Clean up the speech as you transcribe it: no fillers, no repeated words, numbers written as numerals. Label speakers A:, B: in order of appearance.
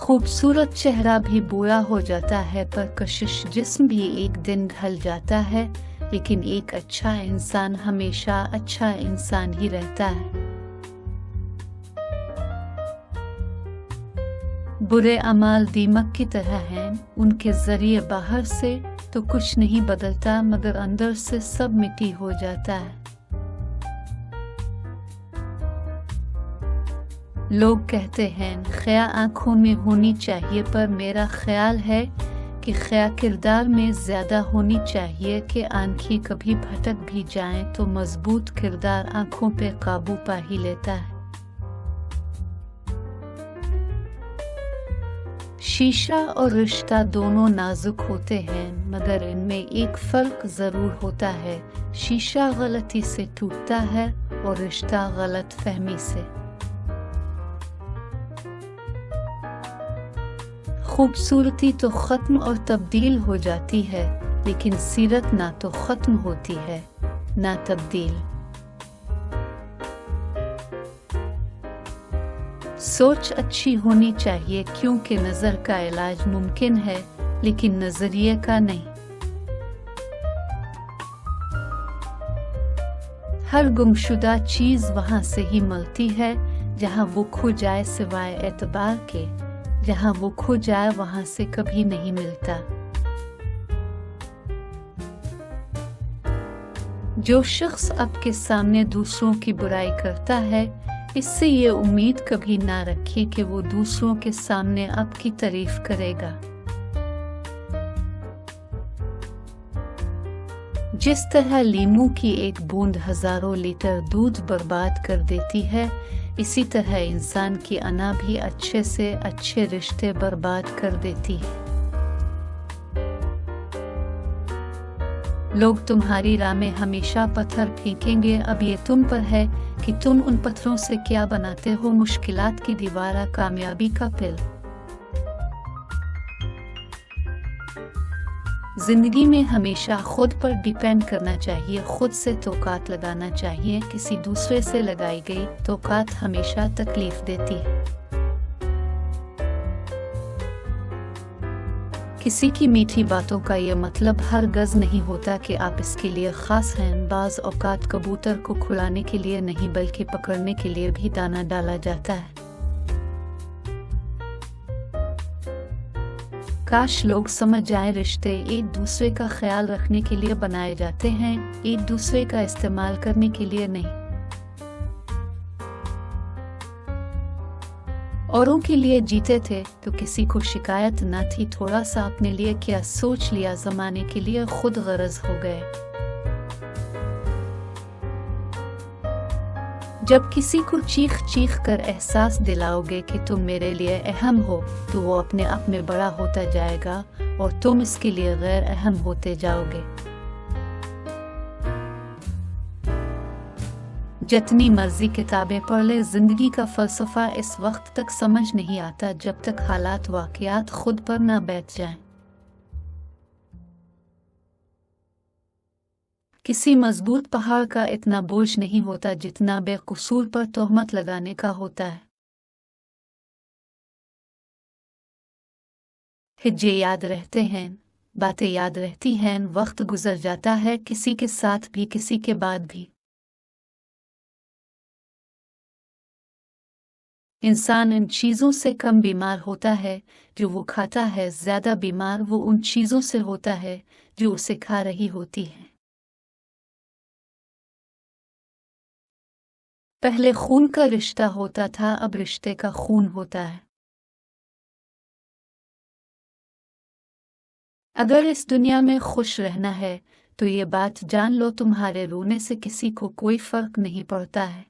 A: खूबसूरत चेहरा भी बुरा हो जाता है, पर कशिश जिस्म भी एक दिन ढल जाता है, लेकिन एक अच्छा इंसान हमेशा अच्छा इंसान ही रहता है। बुरे अमाल दीमक की तरह हैं, उनके जरिए बाहर से तो कुछ नहीं बदलता, मगर अंदर से सब मिट्टी हो जाता है। लोग कहते हैं ख्या आंखों में होनी चाहिए, पर मेरा ख्याल है कि ख्या किरदार में ज्यादा होनी चाहिए कि आंखें कभी भटक भी जाएं तो मजबूत किरदार आंखों पे काबू पा ही लेता है। शीशा और रिश्ता दोनों नाजुक होते हैं, मगर इनमें एक फर्क जरूर होता है। शीशा गलती से टूटता है और रिश्ता गलत फहमी से। खूबसूरती तो खत्म और तब्दील हो जाती है, लेकिन सीरत ना तो खत्म होती है ना तब्दील। सोच अच्छी होनी चाहिए, क्योंकि नजर का इलाज मुमकिन है, लेकिन नजरिए का नहीं। हर गुमशुदा चीज वहां से ही मिलती है जहां वो खो जाए, सिवाय एतबार के। जहां वो खो जाए वहां से कभी नहीं मिलता। जो शख्स आपके सामने दूसरों की बुराई करता है, इससे ये उम्मीद कभी ना रखिए कि वो दूसरों के सामने आपकी तारीफ करेगा। जिस तरह लीमू की एक बूंद हजारों लीटर दूध बर्बाद कर देती है, इसी तरह इंसान की अना भी अच्छे से अच्छे रिश्ते बर्बाद कर देती है। लोग तुम्हारी राह में हमेशा पत्थर फेंकेंगे, अब ये तुम पर है कि तुम उन पत्थरों से क्या बनाते हो। मुश्किलात की दीवार, कामयाबी का पिल। जिंदगी में हमेशा खुद पर डिपेंड करना चाहिए, खुद से तोकात लगाना चाहिए। किसी दूसरे से लगाई गई तोकात हमेशा तकलीफ देती है। किसी की मीठी बातों का यह मतलब हर गज नहीं होता कि आप इसके लिए खास हैं। बाज औकात कबूतर को खुलाने के लिए नहीं, बल्कि पकड़ने के लिए भी दाना डाला जाता है। काश लोग समझ जाएं, रिश्ते एक दूसरे का ख्याल रखने के लिए बनाए जाते हैं, एक दूसरे का इस्तेमाल करने के लिए नहीं। औरों के लिए जीते थे तो किसी को शिकायत न थी, थोड़ा सा अपने लिए क्या सोच लिया, जमाने के लिए खुद गरज हो गए। जब किसी को चीख चीख कर एहसास दिलाओगे कि तुम मेरे लिए अहम हो, तो वो अपने आप में बड़ा होता जाएगा और तुम इसके लिए गैर अहम होते जाओगे। जितनी मर्जी किताबें पढ़ ले, जिंदगी का फलसफा इस वक्त तक समझ नहीं आता जब तक हालात वाकयात खुद पर ना बैठ जाएं। किसी मजबूत पहाड़ का इतना बोझ नहीं होता जितना बेकसूर पर तोहमत लगाने का होता है। हिज्जे याद रहते हैं, बातें याद रहती हैं, वक्त गुजर जाता है, किसी के साथ भी किसी के बाद भी। इंसान इन चीजों से कम बीमार होता है जो वो खाता है, ज्यादा बीमार वो उन चीजों से होता है जो उसे खा रही होती है। पहले खून का रिश्ता होता था, अब रिश्ते का खून होता है। अगर इस दुनिया में खुश रहना है तो ये बात जान लो, तुम्हारे रोने से किसी को कोई फर्क नहीं पड़ता है।